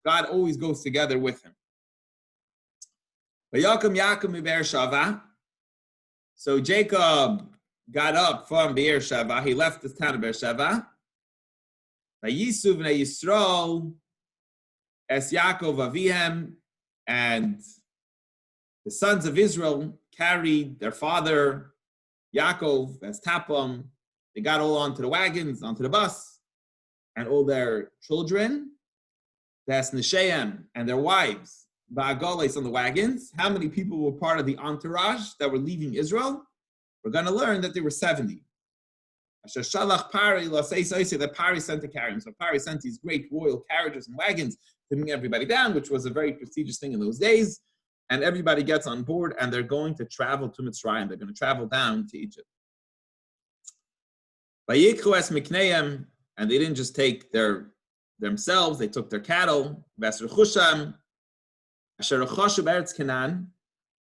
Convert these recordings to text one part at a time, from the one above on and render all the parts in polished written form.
God always goes together with him. Yaakov. So Jacob got up from Beersheba. He left the town of Beersheba. Vayisuv bnei Yisrael es Yaakov avihem, and the sons of Israel carried their father Yaakov as tapam. They got all onto the wagons, onto the bus, and all their children, that's Nesheim, and their wives, Ba'agoles on the wagons. How many people were part of the entourage that were leaving Israel? We're going to learn that there were 70. That Pari sent to carry him. So Pari sent these great royal carriages and wagons to bring everybody down, which was a very prestigious thing in those days. And everybody gets on board, and they're going to travel to Mitzrayim. They're going to travel down to Egypt. Vayikru es mikneim, and they didn't just take themselves, they took their cattle. V'asrechusham, asher rechashu b'eretz Canaan.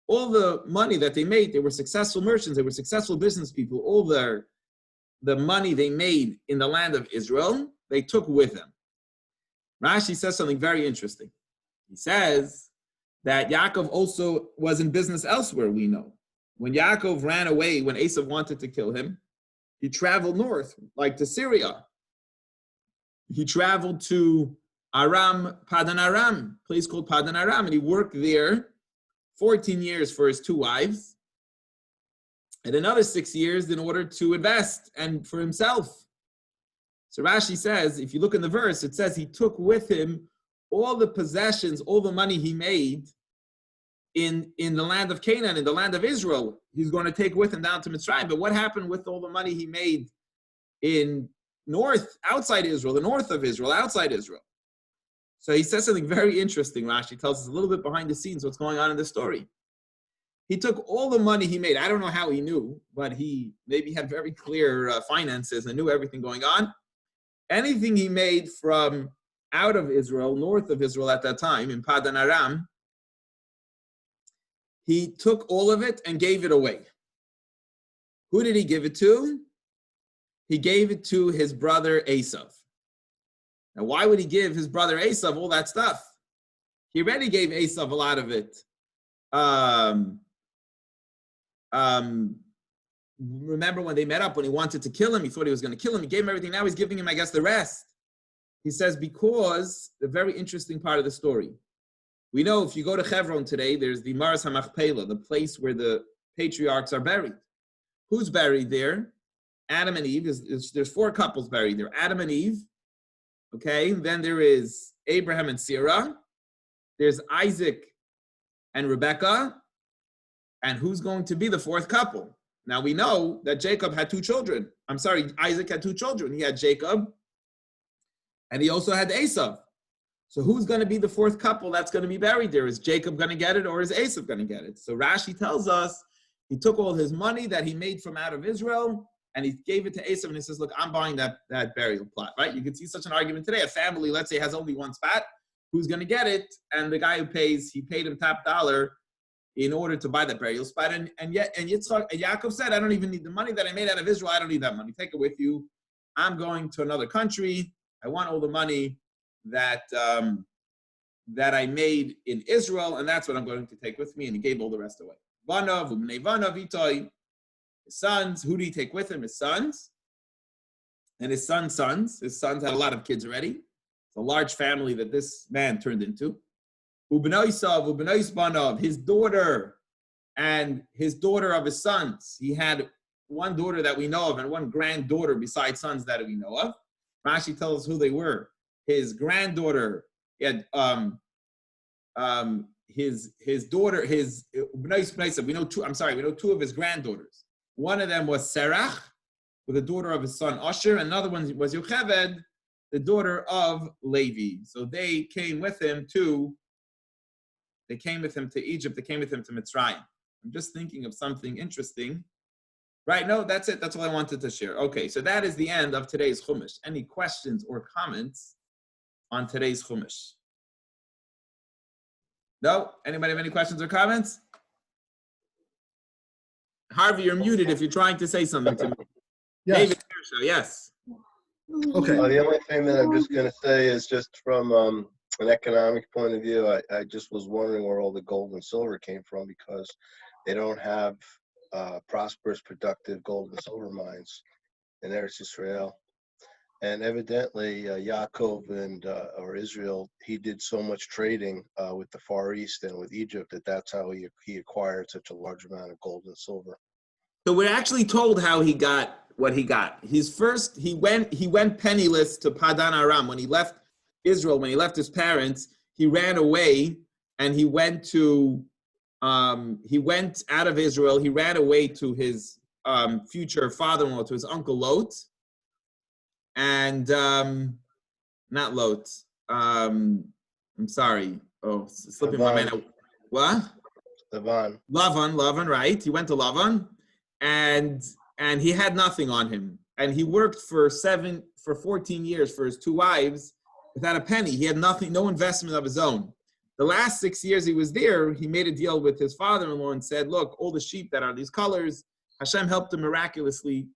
All the money that they made, they were successful merchants, they were successful business people. All the money they made in the land of Israel, they took with them. Rashi says something very interesting. He says that Yaakov also was in business elsewhere, we know. When Yaakov ran away, when Esav wanted to kill him, he traveled north, like to Syria. He traveled to Aram, Padan Aram, a place called Padan Aram, and he worked there 14 years for his 2 wives, and another 6 years in order to invest and for himself. So Rashi says, if you look in the verse, it says he took with him all the possessions, all the money he made in the land of Canaan, in the land of Israel. He's going to take with him down to Mitzrayim. But what happened with all the money he made in outside Israel, the north of Israel, outside Israel? So he says something very interesting. Rashi tells us a little bit behind the scenes what's going on in the story. He took all the money he made. I don't know how he knew, but he maybe had very clear finances and knew everything going on. Anything he made from out of Israel, north of Israel at that time, in Padan Aram, he took all of it and gave it away. Who did he give it to? He gave it to his brother Esav. Now, why would he give his brother Esav all that stuff? He already gave Esav a lot of it. Remember when they met up, when he wanted to kill him, he thought he was going to kill him. He gave him everything. Now he's giving him, I guess, the rest. He says, because the very interesting part of the story. We know if you go to Hebron today, there's the Maras HaMachpelah, the place where the patriarchs are buried. Who's buried there? Adam and Eve. There's 4 couples buried there. Adam and Eve. Okay, then there is Abraham and Sarah. There's Isaac and Rebekah. And who's going to be the 4th couple? Now we know that Jacob had 2 children. Isaac had 2 children. He had Jacob, and he also had Esav. So who's going to be the 4th couple that's going to be buried there? Is Jacob going to get it, or is Esav going to get it? So Rashi tells us he took all his money that he made from out of Israel, and he gave it to Esav, and he says, look, I'm buying that burial plot, right? You can see such an argument today. A family, let's say, has only 1 spot. Who's going to get it? And the guy who pays, he paid him top dollar in order to buy that burial spot. And Yaakov said, I don't even need the money that I made out of Israel. I don't need that money. Take it with you. I'm going to another country. I want all the money that I made in Israel, and that's what I'm going to take with me. And he gave all the rest away. Vanav, Ubnei Vanav, Itoi. His sons, who did he take with him? His sons. And his sons' sons. His sons had a lot of kids already. It's a large family that this man turned into. Ubneisav, Ubneisbanav, his daughter, and his daughter of his sons. He had 1 daughter that we know of and 1 granddaughter besides sons that we know of. Rashi tells us who they were. His granddaughter, he had his daughter, his Ubneisav, we know 2 of his granddaughters. One of them was Serach, with the daughter of his son Asher, and another one was Yocheved, the daughter of Levi. So they came with him to Egypt, they came with him to Mitzrayim. I'm just thinking of something interesting. Right, no, that's it. That's all I wanted to share. Okay, so that is the end of today's Chumash. Any questions or comments on today's Chumash? No? Anybody have any questions or comments? Harvey, you're muted if you're trying to say something to me. Yes. David Kershaw, yes. Okay. The only thing that I'm just going to say is just from an economic point of view, I just was wondering where all the gold and silver came from, because they don't have prosperous, productive gold and silver mines in Eretz Israel. And evidently, Yaakov or Israel, he did so much trading with the Far East and with Egypt that's how he acquired such a large amount of gold and silver. So we're actually told how he got what he got. He went penniless to Padan Aram. When he left Israel, when he left his parents, he ran away and he went out of Israel. He ran away to his future father-in-law, to his uncle Lot. And not Lot. I'm sorry. Oh, slipping my mind. What? Lavan, right? He went to Lavan, and he had nothing on him. And he worked for 14 years for his two wives without a penny. He had nothing, no investment of his own. The last 6 years he was there, he made a deal with his father-in-law and said, look, all the sheep that are these colors, Hashem helped him miraculously.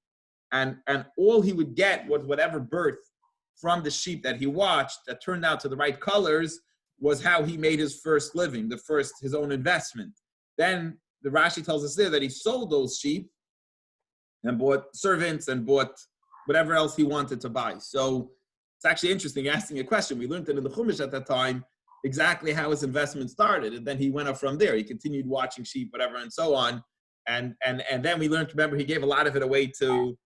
And all he would get was whatever birth from the sheep that he watched that turned out to the right colors was how he made his first living, his own investment. Then the Rashi tells us there that he sold those sheep and bought servants and bought whatever else he wanted to buy. So it's actually interesting asking a question. We learned it in the Chumash at that time, exactly how his investment started. And then he went up from there. He continued watching sheep, whatever, and so on. And then we learned, remember, he gave a lot of it away to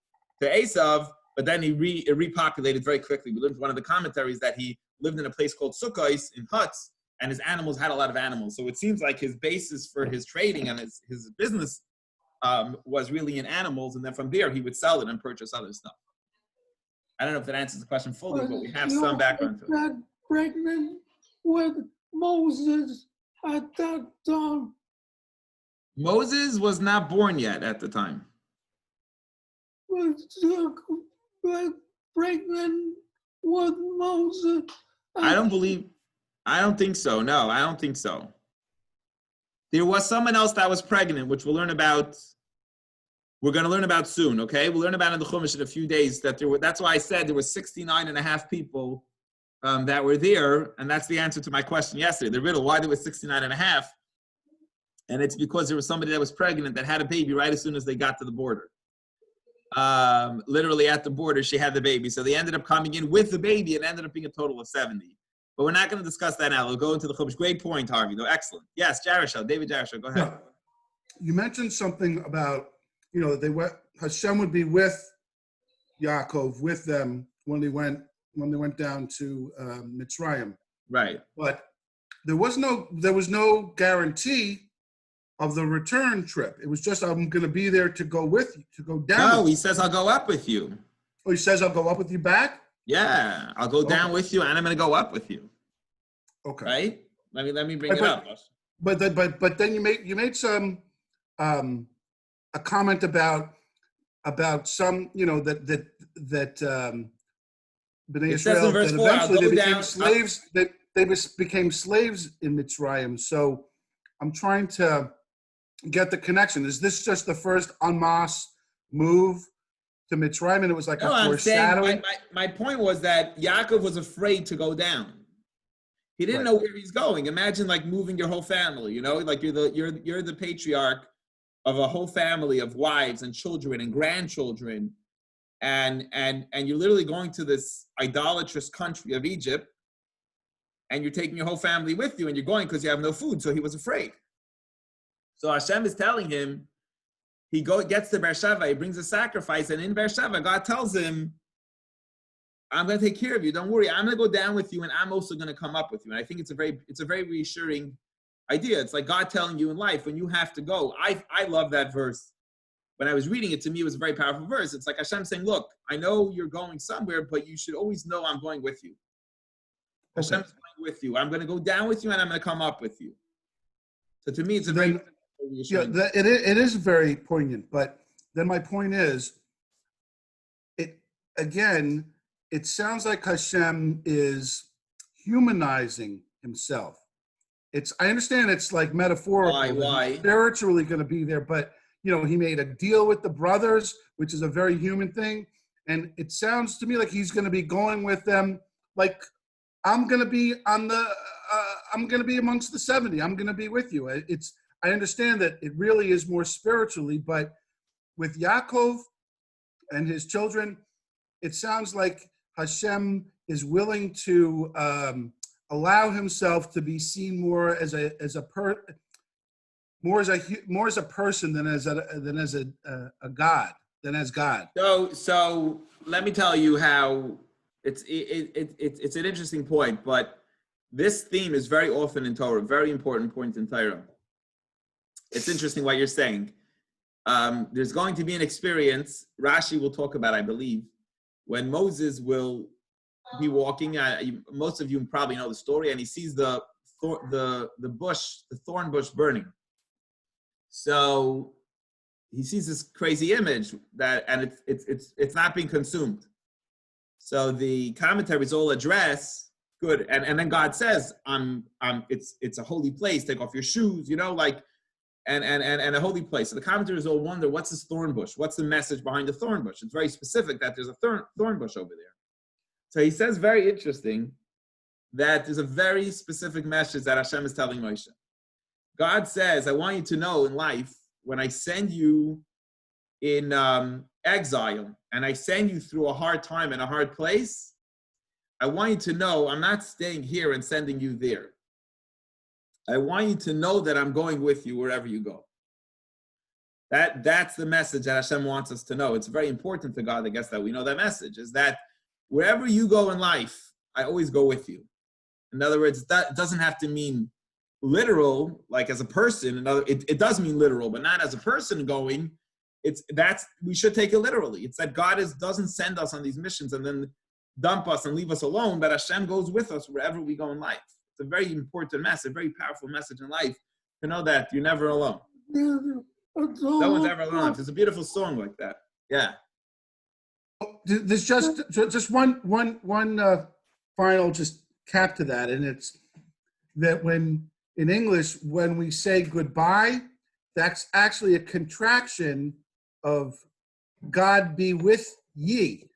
Esav, but then he repopulated very quickly. We learned one of the commentaries that he lived in a place called Sukkos in huts, and his animals had a lot of animals. So it seems like his basis for his trading and his business was really in animals, and then from there he would sell it and purchase other stuff. I don't know if that answers the question fully, but we have some background to it. Got pregnant with Moses at that time. Moses was not born yet at the time. Was pregnant with Moses. I don't think so. No, I don't think so. There was someone else that was pregnant, which we're going to learn about soon, okay? We'll learn about in the Chumash in a few days. That's why I said there were 69 and a half people that were there, and that's the answer to my question yesterday. The riddle, why there was 69 and a half, and it's because there was somebody that was pregnant that had a baby right as soon as they got to the border. Literally at the border, she had the baby. So they ended up coming in with the baby and ended up being a total of 70. But we're not going to discuss that now. We'll go into the Chumash. Great point, Harvey. Though, excellent. Yes, David Jarashel, go ahead. Yeah. You mentioned something about, Hashem would be with Yaakov, with them when they went down to Mitzrayim. Right. But there was no guarantee of the return trip. It was just, I'm going to be there to go with you, to go down. No, he says, I'll go up with you. Oh, he says, I'll go up with you back? Yeah, I'll go down with you, and I'm going to go up with you. Okay. Right? Let me bring it up. But then you made some a comment about some, that Bnei Israel, that eventually they became slaves, that they became slaves in Mitzrayim. So I'm trying to get the connection. Is this just the first en masse move to Mitzrayim, and it was like a foreshadowing? My point was that Yaakov was afraid to go down. He didn't know where he's going. Imagine like moving your whole family, like you're the patriarch of a whole family of wives and children and grandchildren, and you're literally going to this idolatrous country of Egypt, and you're taking your whole family with you, and you're going because you have no food. So he was afraid. So Hashem is telling him, he gets to Beersheba, he brings a sacrifice, and in Beersheba, God tells him, I'm going to take care of you. Don't worry. I'm going to go down with you, and I'm also going to come up with you. And I think it's a very reassuring idea. It's like God telling you in life when you have to go. I love that verse. When I was reading it, to me, it was a very powerful verse. It's like Hashem saying, look, I know you're going somewhere, but you should always know I'm going with you. Hashem's going with you. I'm going to go down with you, and I'm going to come up with you. So to me, it's a very reassuring. Yeah, it is very poignant. But then my point is, it sounds like Hashem is humanizing himself. I understand it's like metaphorical. Why? Spiritually going to be there, but he made a deal with the brothers, which is a very human thing. And it sounds to me like he's going to be going with them like I'm going to be on the, I'm going to be amongst the 70. I'm going to be with you. I understand that it really is more spiritually, but with Yaakov and his children, it sounds like Hashem is willing to allow himself to be seen more as a person than as a God, than as God. So let me tell you how it's an interesting point, but this theme is very often in Torah, very important point in Torah. It's interesting what you're saying. There's going to be an experience, Rashi will talk about, I believe, when Moses will be walking. Most of you probably know the story, and he sees the thorn bush burning. So he sees this crazy image and it's not being consumed. So the commentaries all address good, and then God says, it's a holy place. Take off your shoes, and a holy place. So the commentators all wonder, what's this thorn bush? What's the message behind the thorn bush? It's very specific that there's a thorn bush over there. So he says, very interesting, that there's a very specific message that Hashem is telling Moshe. God says, I want you to know in life, when I send you in exile and I send you through a hard time and a hard place, I want you to know I'm not staying here and sending you there. I want you to know that I'm going with you wherever you go. That's the message that Hashem wants us to know. It's very important to God, I guess, that we know that message, is that wherever you go in life, I always go with you. In other words, that doesn't have to mean literal, like as a person. It does mean literal, but not as a person going. We should take it literally. It's that God doesn't send us on these missions and then dump us and leave us alone, but Hashem goes with us wherever we go in life. It's a very important message, a very powerful message in life, to know that you're never alone. No one's ever alone. There's a beautiful song like that. Yeah. There's just one final just cap to that, and it's that when in English, when we say goodbye, that's actually a contraction of God be with ye.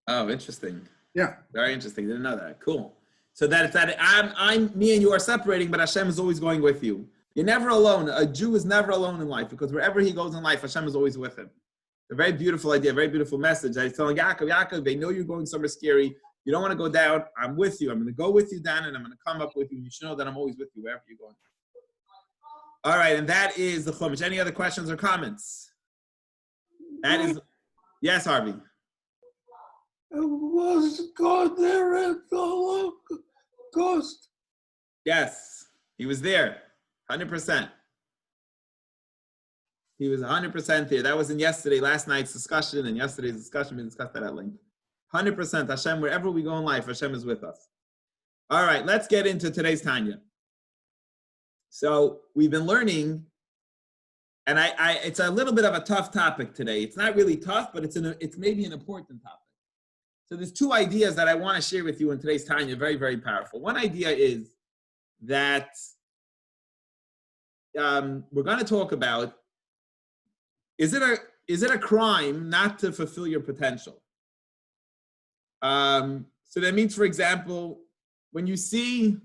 Oh, interesting. Yeah. Very interesting. Didn't know that. Cool. So that it's that me and you are separating, but Hashem is always going with you. You're never alone. A Jew is never alone in life, because wherever he goes in life, Hashem is always with him. A very beautiful idea, very beautiful message. I was telling Yaakov, they know you're going somewhere scary. You don't want to go down. I'm with you. I'm going to go with you down, and I'm going to come up with you. You should know that I'm always with you wherever you're going. All right, and that is the Chumash. Any other questions or comments? That is, yes, Harvey. Was God there at the Holocaust? Yes, he was there, 100%. He was 100% there. That was in last night's discussion, and yesterday's discussion. We discussed that at length. 100%. Hashem, wherever we go in life, Hashem is with us. All right, let's get into today's Tanya. So we've been learning, and it's a little bit of a tough topic today. It's not really tough, but it's maybe an important topic. So there's two ideas that I want to share with you in today's Tanya, very, very powerful. One idea is that we're going to talk about, is it a crime not to fulfill your potential? So that means, for example, when you see,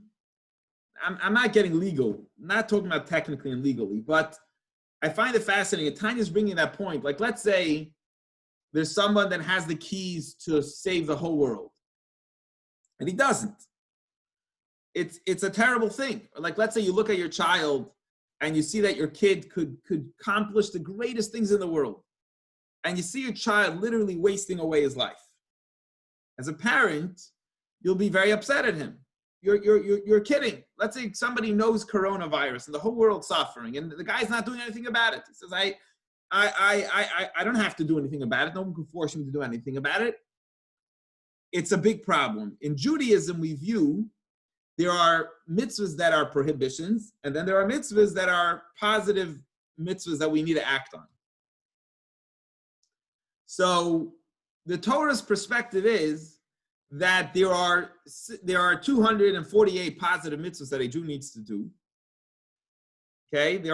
I'm not getting legal, I'm not talking about technically and legally, but I find it fascinating. Tanya's bringing that point. Like, let's say there's someone that has the keys to save the whole world, and he doesn't. It's a terrible thing. Like, let's say you look at your child and you see that your kid could accomplish the greatest things in the world, and you see your child literally wasting away his life. As a parent, you'll be very upset at him. You're kidding. Let's say somebody knows coronavirus and the whole world's suffering, and the guy's not doing anything about it. He says, I don't have to do anything about it. No one can force me to do anything about it. It's a big problem. In Judaism, we view there are mitzvahs that are prohibitions, and then there are mitzvahs that are positive mitzvahs that we need to act on. So the Torah's perspective is that there are 248 positive mitzvahs that a Jew needs to do. Okay, there